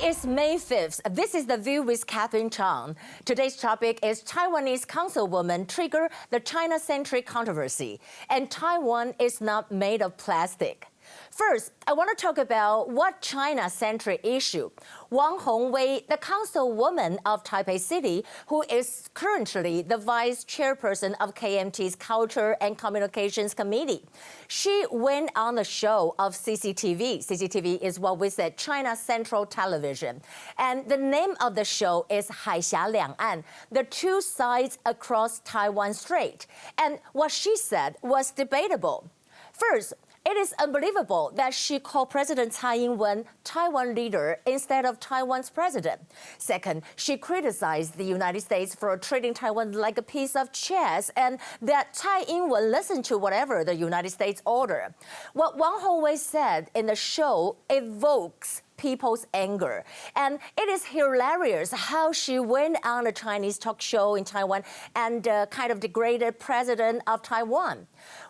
is May 5th. This is The View with Catherine Chang. Today's topic is Taiwanese councilwoman trigger the China-centric controversy, and Taiwan is not made of plastic. First, I want to talk about what China-centric issue. Wang Hongwei, the councilwoman of Taipei City, who is currently the vice chairperson of KMT's Culture and Communications Committee. She went on the show of CCTV. CCTV is what we said, China Central Television. And the name of the show is 海峡两岸, the two sides across Taiwan Strait. And what she said was debatable. First, it is unbelievable that she called President Tsai Ing-wen Taiwan leader instead of Taiwan's president. Second, she criticized the United States for treating Taiwan like a piece of chess and that Tsai Ing-wen listened to whatever the United States ordered. What Wang Hongwei said in the show evokes people's anger. And it is hilarious how she went on a Chinese talk show in Taiwan and kind of degraded President of Taiwan.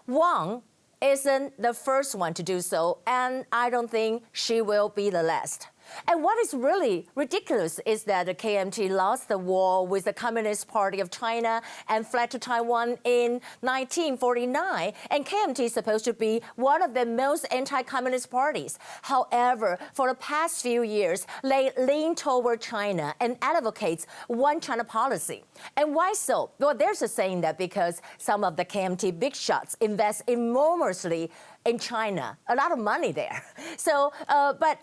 Wang isn't the first one to do so, and I don't think she will be the last. And what is really ridiculous is that the KMT lost the war with the Communist Party of China and fled to Taiwan in 1949. And KMT is supposed to be one of the most anti-communist parties. However, for the past few years, they lean toward China and advocates one China policy. And why so? Well, there's a saying that because some of the KMT big shots invest enormously in China, a lot of money there. So, but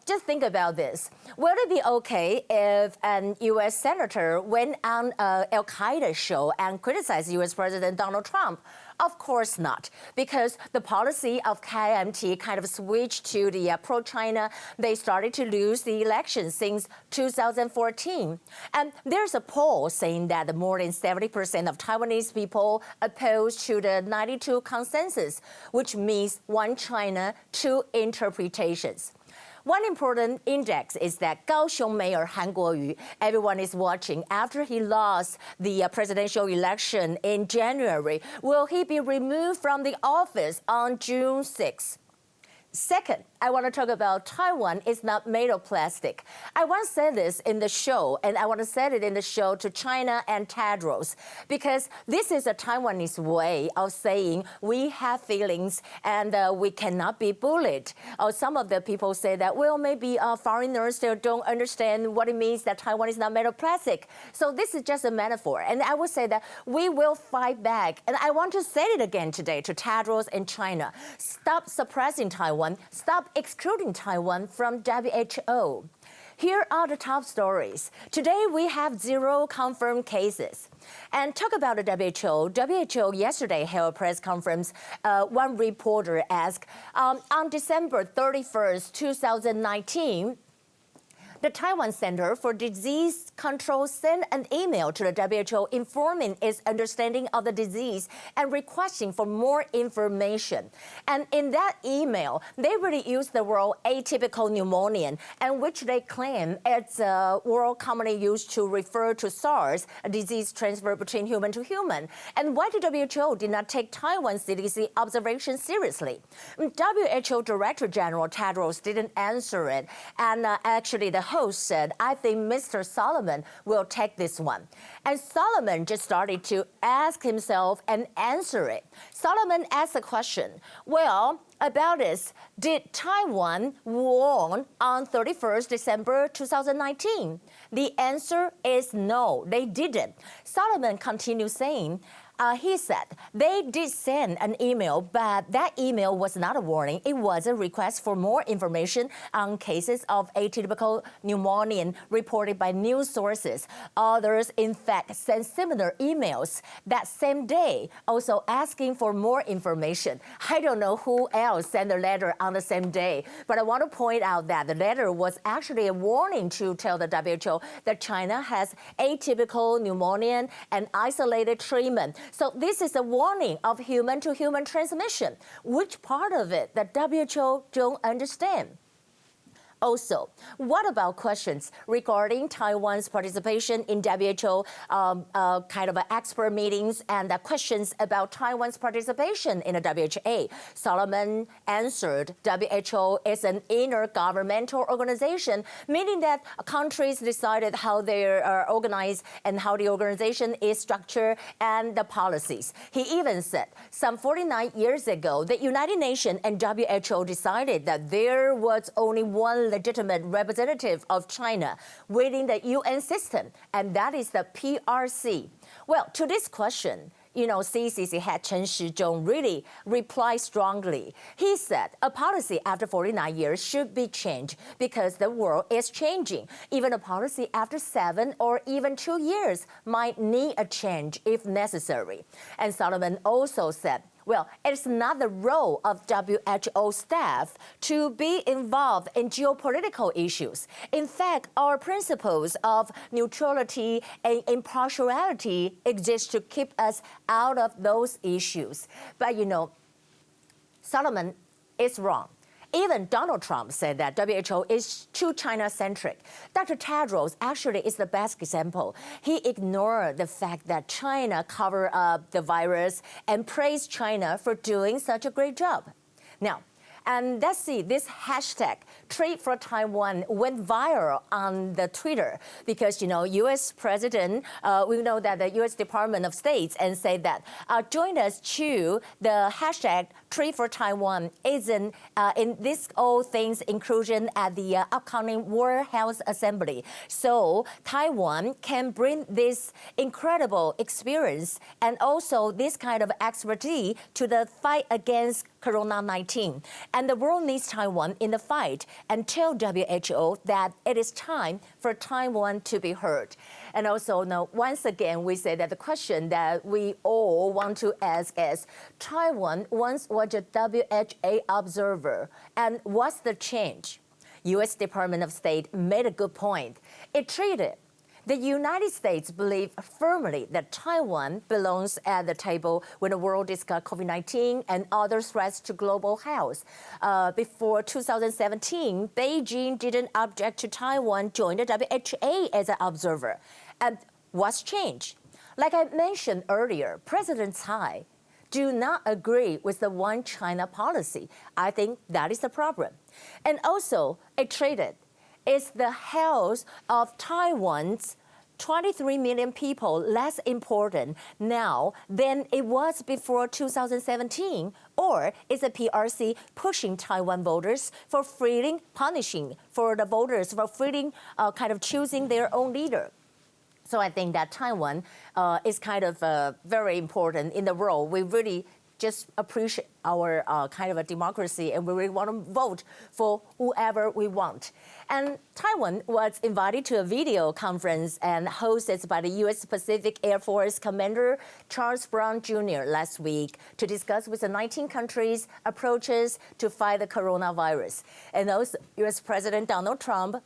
just think about this. Would it be okay if an U.S. senator went on an Al-Qaeda show and criticized U.S. President Donald Trump? Of course not, because the policy of KMT kind of switched to the pro-China. They started to lose the election since 2014. And there's a poll saying that more than 70% of Taiwanese people oppose to the 92 consensus, which means one China, two interpretations. One important index is that Kaohsiung Mayor Han Kuo-yu, everyone is watching, after he lost the presidential election in January, will he be removed from the office on June 6? Second, I want to talk about Taiwan is not made of plastic. I once said this in the show, and I want to say it in the show to China and Tedros, because this is a Taiwanese way of saying we have feelings and we cannot be bullied. Some of the people say that, well, maybe foreigners still don't understand what it means that Taiwan is not made of plastic. So this is just a metaphor. And I would say that we will fight back. And I want to say it again today to Tedros and China. Stop suppressing Taiwan. Stop excluding Taiwan from WHO. Here are the top stories. Today, we have 0 confirmed cases. And talk about the WHO. WHO yesterday held a press conference. One reporter asked, on December 31st, 2019, the Taiwan Center for Disease Control sent an email to the WHO informing its understanding of the disease and requesting for more information. And in that email, they really used the word atypical pneumonia, and which they claim it's a word commonly used to refer to SARS, a disease transferred between human to human. And why the WHO did not take Taiwan CDC observation seriously? WHO Director General Tedros didn't answer it, and actually the host said, I think Mr. Solomon will take this one. And Solomon just started to ask himself and answer it. Solomon asked the question, well, about this, did Taiwan warn on 31st December 2019? The answer is no, they didn't. Solomon continued saying, he said they did send an email, but that email was not a warning. It was a request for more information on cases of atypical pneumonia reported by news sources. Others, in fact, sent similar emails that same day, also asking for more information. I don't know who else sent a letter on the same day, but I want to point out that the letter was actually a warning to tell the WHO that China has atypical pneumonia and isolated treatment. So this is a warning of human-to-human transmission. Which part of it that WHO don't understand? Also, what about questions regarding Taiwan's participation in WHO kind of expert meetings and questions about Taiwan's participation in the WHO? Solomon answered, WHO is an intergovernmental organization, meaning that countries decided how they are organized and how the organization is structured and the policies. He even said, some 49 years ago, the United Nations and WHO decided that there was only one legitimate representative of China within the UN system, and that is the PRC. Well, to this question, CCC head Chen Shizhong really replied strongly. He said a policy after 49 years should be changed because the world is changing. Even a policy after 7 or even 2 years might need a change if necessary. And Solomon also said, well, it's not the role of WHO staff to be involved in geopolitical issues. In fact, our principles of neutrality and impartiality exist to keep us out of those issues. But Solomon is wrong. Even Donald Trump said that WHO is too China-centric. Dr. Tedros actually is the best example. He ignored the fact that China covered up the virus and praised China for doing such a great job. Now, and let's see, this hashtag, Trade for Taiwan, went viral on the Twitter because, U.S. President, we know that the U.S. Department of State and say that, join us to the hashtag Trade for Taiwan in this all things inclusion at the upcoming World Health Assembly. So Taiwan can bring this incredible experience and also this kind of expertise to the fight against Corona-19. And the world needs Taiwan in the fight and tell WHO that it is time for Taiwan to be heard. And also, now, once again, we say that the question that we all want to ask is, Taiwan once was a WHO observer, and what's the change? U.S. Department of State made a good point. It treated the United States believe firmly that Taiwan belongs at the table when the world discussed COVID-19 and other threats to global health. Before 2017, Beijing didn't object to Taiwan joining the WHO as an observer. And what's changed? Like I mentioned earlier, President Tsai do not agree with the one China policy. I think that is the problem. And also, it traded. Is the health of Taiwan's 23 million people less important now than it was before 2017? Or is the PRC pushing Taiwan voters for freely punishing for the voters for freely kind of choosing their own leader? So I think that Taiwan is kind of very important in the world. We really just appreciate our kind of a democracy, and we really want to vote for whoever we want. And Taiwan was invited to a video conference and hosted by the U.S. Pacific Air Force Commander Charles Brown Jr. last week to discuss with the 19 countries approaches to fight the coronavirus. And also, U.S. President Donald Trump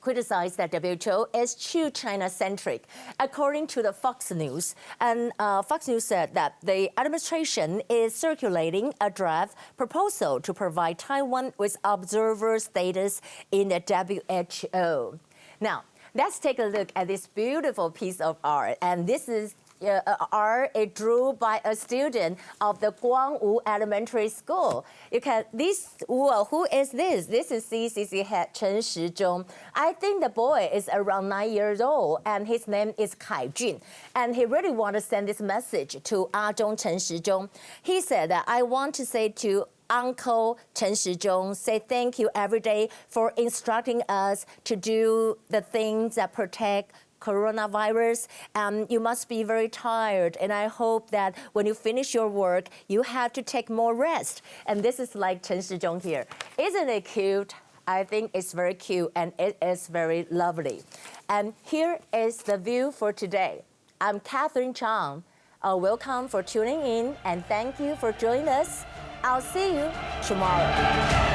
criticized that WHO is too China-centric, according to the Fox News. And Fox News said that the administration is circulating a draft proposal to provide Taiwan with observer status in the WHO. Now, let's take a look at this beautiful piece of art. And this is art it drew by a student of the Guangwu Elementary School. You can who is this? This is CCC head Chen Shizhong. I think the boy is around 9 years old, and his name is Kai Jun. And he really want to send this message to Zhong Chen Shizhong. He said that I want to say to Uncle Chen Shizhong, say thank you every day for instructing us to do the things that protect coronavirus. You must be very tired, and I hope that when you finish your work, you have to take more rest. And this is like Chen Shizhong here. Isn't it cute? I think it's very cute, and it is very lovely. And here is the view for today. I'm Catherine Chang. Welcome for tuning in, and thank you for joining us. I'll see you tomorrow.